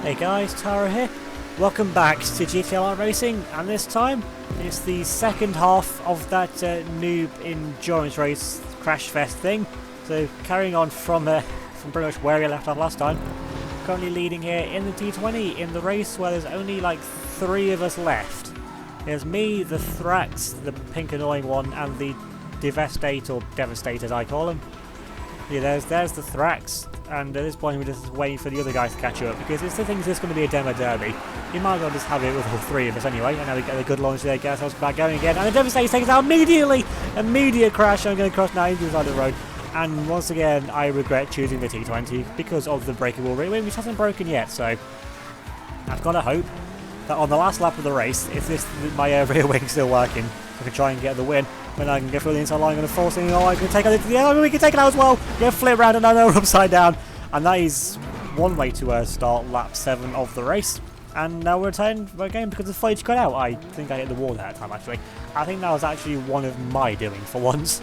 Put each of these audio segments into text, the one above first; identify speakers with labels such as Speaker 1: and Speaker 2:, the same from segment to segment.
Speaker 1: Hey guys, Tara here. Welcome back to GTLR Racing, and this time it's the second half of that NOOB endurance race crash fest thing. So carrying on from pretty much where we left off last time. Currently leading here in the T20 in the race where there's only like 3 of us left. There's me, the Thrax, the pink annoying one, and the Devastate, or Devastate as I call him. Yeah, there's the Thrax, and at this point we're just waiting for the other guys to catch up, because it's the thing, this is going to be a demo derby. You might as well just have it with all 3 of us anyway, and now we get a good launch there, get ourselves back going again, and the Devastate takes us out immediately! Immediate crash, I'm going to cross now into the side of the road, and once again I regret choosing the T20 because of the breakable rear wing, which hasn't broken yet, so I've got to hope that on the last lap of the race, if my rear wing's still working, I can try and get the win. When I can get through the inside line, I'm going to force it. Oh, I can take it into the air. We can take it out as well. Yeah, flip round and now we're upside down. And that is one way to start lap 7 of the race. And now we're again because the footage got out. I think I hit the wall that time actually. I think that was actually one of my doing for once.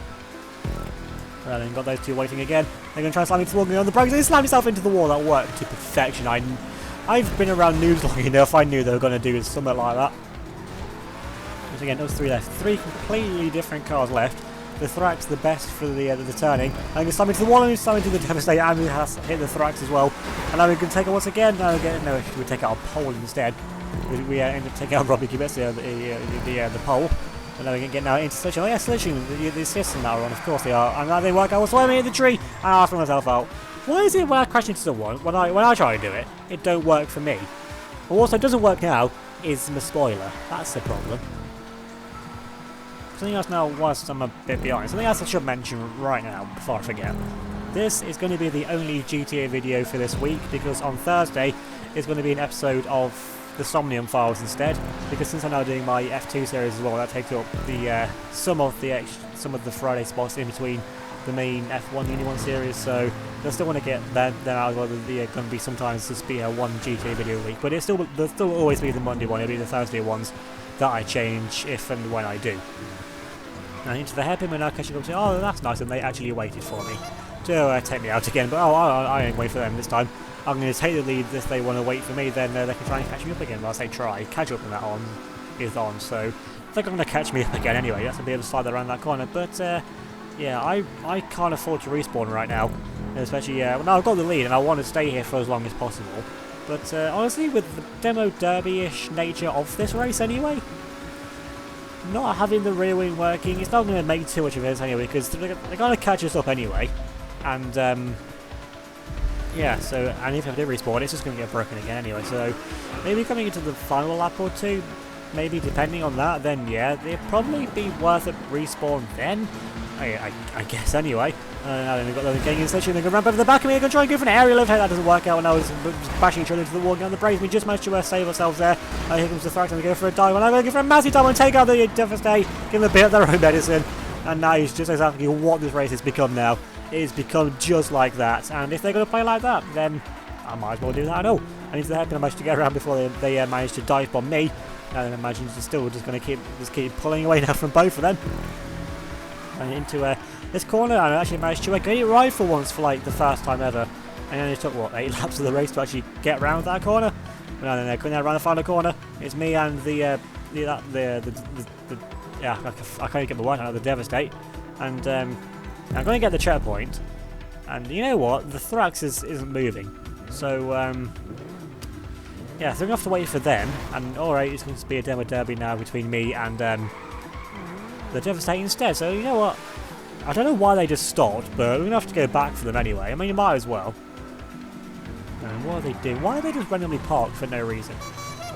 Speaker 1: And then got those 2 waiting again. They're going to try and slam me through on the brakes. They slam yourself into the wall. That worked to perfection. I've been around noobs long enough. I knew they were going to do something like that. Once again, those 3 left. 3 completely different cars left. The Thrax the best for the turning. And I'm going to slam into the wall and I'm slamming into the Devastate, and we have hit the Thrax as well. And now we can take it once again. No, we take out a pole instead. We end up taking out Robbie Kibetz, the pole. And now we can get now into Sledging. Oh yeah, Sledging, the assists now are on, of course they are. And now they work out. I'll swim into the tree and I throw myself out. Why is it when I crash into someone, when I try to do it, it don't work for me? But also, it doesn't work now is my spoiler. That's the problem. Something else now, whilst I'm a bit behind, something else I should mention right now before I forget. This is going to be the only GTA video for this week, because on Thursday is going to be an episode of the Somnium Files instead, because since I'm now doing my F2 series as well, that takes up the some of the Friday spots in between the main F1 Uni 1 series, so they'll still want to get that out as well. There's going to be sometimes just be a one GTA video a week, but there'll still always be the Monday one. It'll be the Thursday ones that I change if and when I do. And into the hairpin, we're now catching up to, oh, that's nice, and they actually waited for me to take me out again, but I ain't wait for them this time. I'm going to take the lead if they want to wait for me, then they can try and catch me up again. Well, I say try, catch up when that is on, so they're going to catch me up again anyway. That's to be able to slide around that corner, but yeah, I can't afford to respawn right now, especially, well, now I've got the lead and I want to stay here for as long as possible, but honestly, with the demo derby-ish nature of this race anyway, not having the rear wing working, it's not going to make too much of it anyway, because they're going to catch us up anyway, and yeah, so, and if I do respawn, it's just going to get broken again anyway, so maybe coming into the final lap or 2, maybe depending on that, then yeah, it'd probably be worth it respawn then, I guess anyway. Now then we've got them getting in station, they're going to ramp over the back of me, they're going to try and go for an aerial lift, that doesn't work out, now it's bashing each other into the wall, getting on the brakes, we just managed to save ourselves there. Here comes the Thrax, and we go for a dive, and I'm going to go for a massive dive and take out the Devastate, give them a bit of their own medicine, and that is just exactly what this race has become now. It has become just like that, and if they're going to play like that, then I might as well do that, I know. And into the hairpin, I managed to get around before they managed to dive bomb me, and I imagine it's still just going to keep pulling away now from both of them. And into this corner, and I actually managed to get it right for once for like the first time ever. And then it took what, 8 laps of the race to actually get around that corner. And then they're coming around the final corner. It's me and the yeah, I can't get the word out of the Devastate. And I'm going to get the checkpoint. And you know what? The Thrax isn't moving. So yeah, so we're going to have to wait for them. And alright, it's going to be a demo derby now between me and the Devastate instead. So you know what? I don't know why they just stopped, but we're going to have to go back for them anyway. I mean, you might as well. And what are they doing? Why are they just randomly parked for no reason?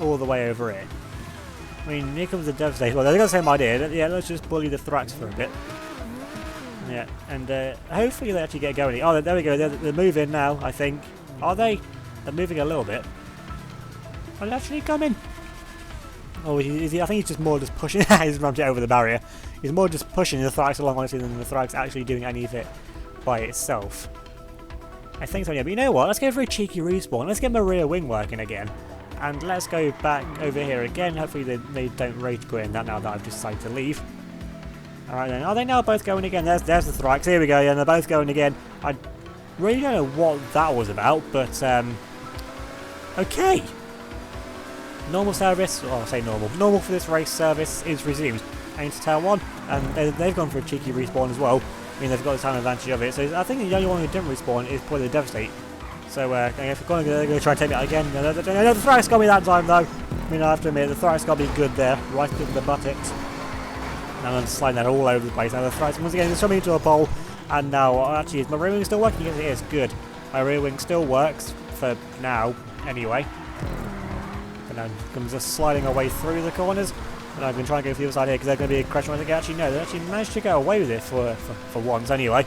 Speaker 1: All the way over here. I mean, here comes the Devastate. Well, they've got the same idea. Yeah, let's just bully the Thrax for a bit. Yeah, and hopefully they actually get going. Oh, there we go. They're moving now, I think. Are they? They're moving a little bit. Are they actually coming? Oh, I think he's just more just pushing. He's ramped it over the barrier. He's more just pushing the Thrax along, honestly, than the Thrax actually doing any of it by itself. I think so, yeah. But you know what? Let's go for a cheeky respawn. Let's get my rear wing working again. And let's go back over here again. Hopefully they don't rage quit in that now that I've decided to leave. Alright then. Are they now both going again? There's the Thrax. Here we go. Yeah, they're both going again. I really don't know what that was about, but Okay. Normal service, or I'll say normal. Normal for this race service is resumed. Into Tower 1, and they've gone for a cheeky respawn as well. I mean, they've got the time advantage of it. So I think the only one who didn't respawn is probably the Devastate. So if we're going to try and take it out again, the Thorax got me that time though. I mean, I have to admit, the Thorax got me good there, right into the buttocks. And I'm sliding that all over the place. Now the Thorax once again is coming into a pole, and now actually is my rear wing still working? Yes, it is. Good. My rear wing still works for now, anyway. And now comes just sliding our way through the corners. And I've been trying to go for the other side here because they're going to be a crash once again. Actually, no, they actually managed to get away with it for once anyway.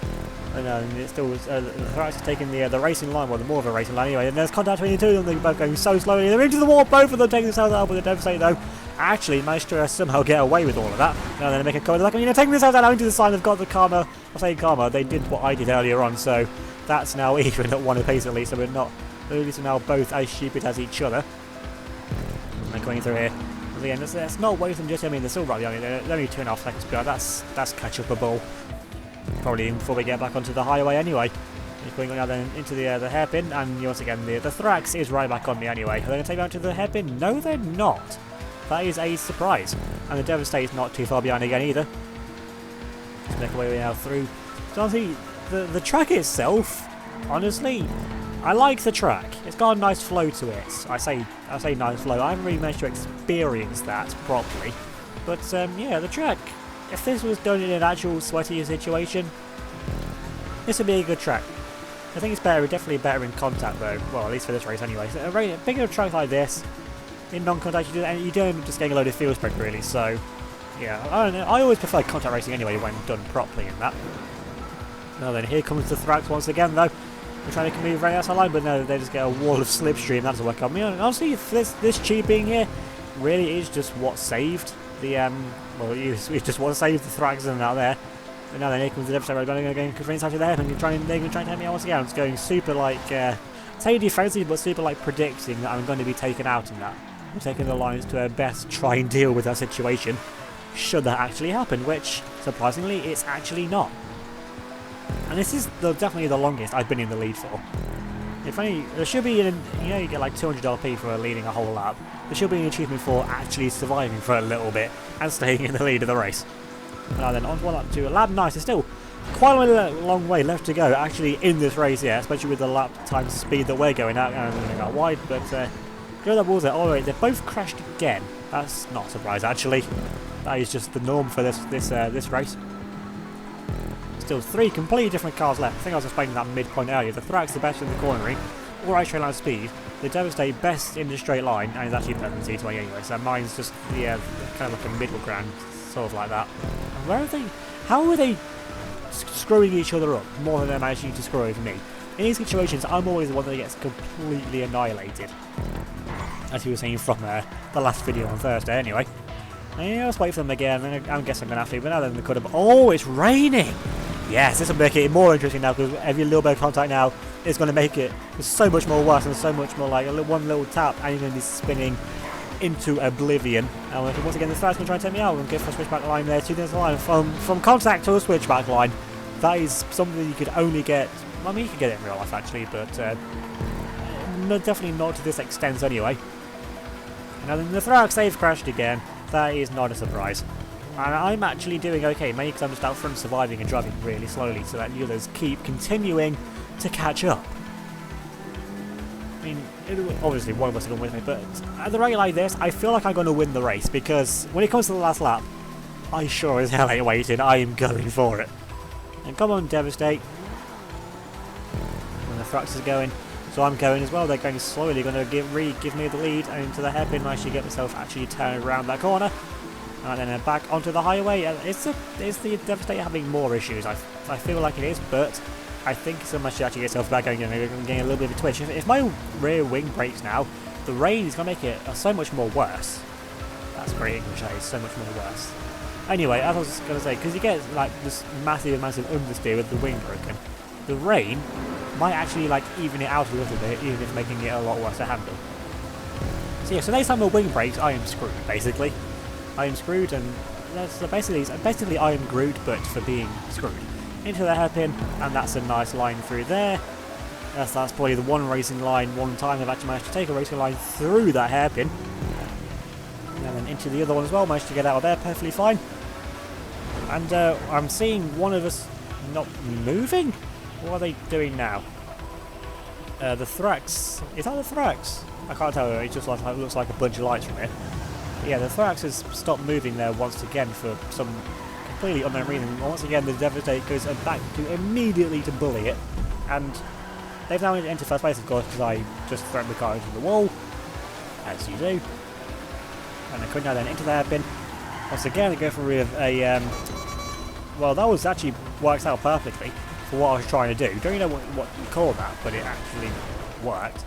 Speaker 1: And it still was, the Thorax is taking the racing line, well, the more of a racing line anyway. And there's contact between the two of them, they're both going so slowly. They're into the wall, both of them taking themselves out with a Devastate though. Actually managed to somehow get away with all of that. Now they're making a comment like, taking themselves out into the side, they've got the karma. I'm saying karma, they did what I did earlier on, so that's now even at one apace at least, so we're not, at least we're now both as stupid as each other. And they're going through here. Again, that's not way from just, I mean, they're still right, I mean, they're only 2.5 seconds behind, that's catch-upable. Probably even before we get back onto the highway anyway. Just going now then into the hairpin, and once again, the Thorax is right back on me anyway. Are they going to take me out to the hairpin? No, they're not. That is a surprise. And the Devastate is not too far behind again either. Just make our way now through. So honestly, the track itself, honestly, I like the track. It's got a nice flow to it. I say nice flow. I haven't really managed to experience that properly. But yeah, the track, if this was done in an actual sweaty situation, this would be a good track. I think it's better, definitely better in contact though. Well, at least for this race anyway. So a bigger track like this, in non-contact, you don't just getting a load of field spread really. So yeah, I don't know. I always prefer contact racing anyway when done properly in that. Now then, here comes the Thorax once again though. We're trying to move right outside line, but no, they just get a wall of slipstream. That doesn't work out. I mean, honestly, if this cheaping here really is just what saved the well, it's just what saved the Thorax out there. But now then, here comes the Devastate. We're going to go inside to the head, and they're going to try and take me out once again. It's going super like say defensive, but super like predicting that I'm going to be taken out in that. I'm taking the lines to our best, try and deal with that situation. Should that actually happen, which surprisingly, it's actually not. And this is definitely the longest I've been in the lead for. If only, there should be, you get like 200 LP for leading a whole lap. There should be an achievement for actually surviving for a little bit and staying in the lead of the race. Now then, on to one lap to lap 9. There's still quite a long way left to go actually in this race, yeah, especially with the lap time speed that we're going at. And they got wide, but go that balls there. Oh wait, they've both crashed again. That's not a surprise actually. That is just the norm for this race. Still 3 completely different cars left. I think I was explaining that midpoint earlier. The Thorax the best in the cornering, alright straight line speed. The Devastate best in the straight line, and it's actually better than C20 anyway. So mine's just the kind of like a middle ground, sort of like that. And where are they? How are they screwing each other up more than they're managing to screw over me? In these situations, I'm always the one that gets completely annihilated. As you were saying from the last video on Thursday, anyway. And yeah, let's wait for them again. I guess I'm gonna have to. But now then, they could have. Oh, it's raining. Yes, this will make it more interesting now because every little bit of contact now is going to make it so much more worse and so much more like one little tap and you're going to be spinning into oblivion. And once again, the Thorax going to try and take me out and get for a switchback line there. 2 things line from contact to a switchback line. That is something you could only get. I mean, you could get it in real life actually, but no, definitely not to this extent anyway. And then the Thorax they've crashed again. That is not a surprise. And I'm actually doing okay, maybe because I'm just out front surviving and driving really slowly so that the others keep continuing to catch up. I mean, obviously one of us is going to win me, but at the rate like this, I feel like I'm going to win the race because when it comes to the last lap, I sure as hell ain't waiting, I am going for it. And come on, Devastate. And the Thorax is going, so I'm going as well. They're going slowly, going to give me the lead and into the hairpin. I should get myself actually turned around that corner. And then back onto the highway. Is the Devastate having more issues? I feel like it is, but I think someone should actually get itself back going and getting a little bit of a twitch. If my rear wing breaks now, the rain is going to make it so much more worse. That's great English, that is so much more worse. Anyway, as I was going to say, because you get like this massive understeer with the wing broken, the rain might actually like even it out a little bit, even if making it a lot worse to handle. So yeah, so next time my wing breaks, I am screwed, basically. I am screwed, and that's basically I am Groot, but for being screwed. Into the hairpin, and that's a nice line through there. That's probably the one racing line, one time I've actually managed to take a racing line through that hairpin. And then into the other one as well, managed to get out of there perfectly fine. And I'm seeing one of us not moving? What are they doing now? The Thrax. Is that the Thrax? I can't tell. It just looks like a bunch of lights from here. But yeah, the Thrax has stopped moving there once again for some completely unknown reason. And once again, the Devastate goes back to immediately to bully it. And they've now entered first place, of course, because I just thrown the car into the wall, as you do. And I could now then into the hairpin. Once again, I go for a well, that was actually works out perfectly for what I was trying to do. Don't really know what you call that, but it actually worked.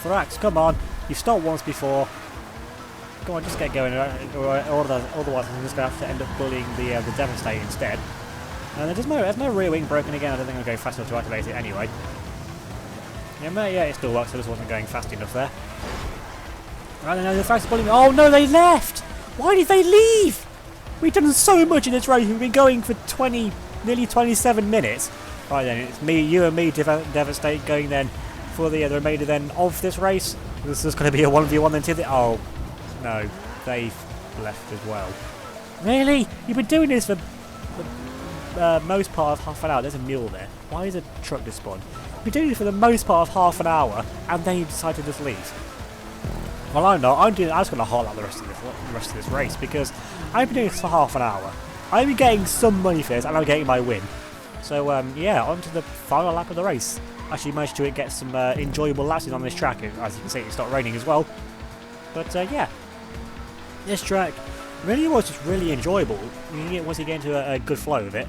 Speaker 1: Thrax, come on! You've stopped once before. Come on, just get going. Otherwise, I'm just going to have to end up bullying the Devastate instead. And there's no rear wing broken again. I don't think I'll go fast enough to activate it anyway. Yeah, it still works. I just wasn't going fast enough there. Right, then the Thrax is bullying. Oh no, they left! Why did they leave? We've done so much in this race. We've been going for nearly 27 minutes. Right then, it's you and me, Devastate, going then for the remainder then of this race. This is going to be a 1v1 then to oh no, they've left as well. Really? You've been doing this for the most part of half an hour. There's a mule there. Why is a truck just spawned? You've been doing this for the most part of half an hour, and then you decide to just leave. Well, I'm not. I was going to hold out the rest of this race because I've been doing this for half an hour. I'm getting some money for this, and I'm getting my win. So yeah, on to the final lap of the race. Actually managed to get some enjoyable laps in on this track. As you can see, it started raining as well. But yeah, this track really was just really enjoyable. Once you get into a good flow of it.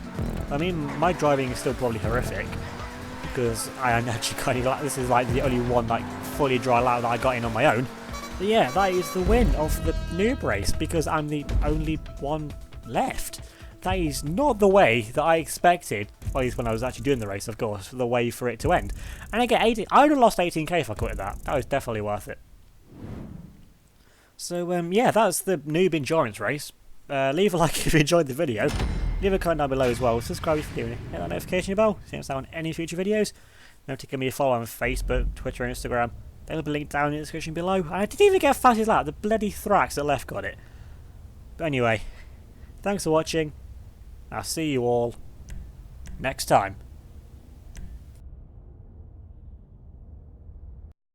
Speaker 1: I mean, my driving is still probably horrific because I am actually kind of like this is like the only one like fully dry lap that I got in on my own. But yeah, that is the win of the noob race because I'm the only one left. That is not the way that I expected, at least when I was actually doing the race, of course, the way for it to end. And I get 18. I would have lost 18k if I quit that. That was definitely worth it. So yeah, that's the noob endurance race. Leave a like if you enjoyed the video. Leave a comment down below as well. Subscribe if you're doing it. Hit that notification bell so you don't miss out on any future videos. Remember to give me a follow on Facebook, Twitter, and Instagram. They'll be linked down in the description below. And I didn't even get fastest lap. The bloody Thrax that left got it. But anyway, thanks for watching. I'll see you all next time.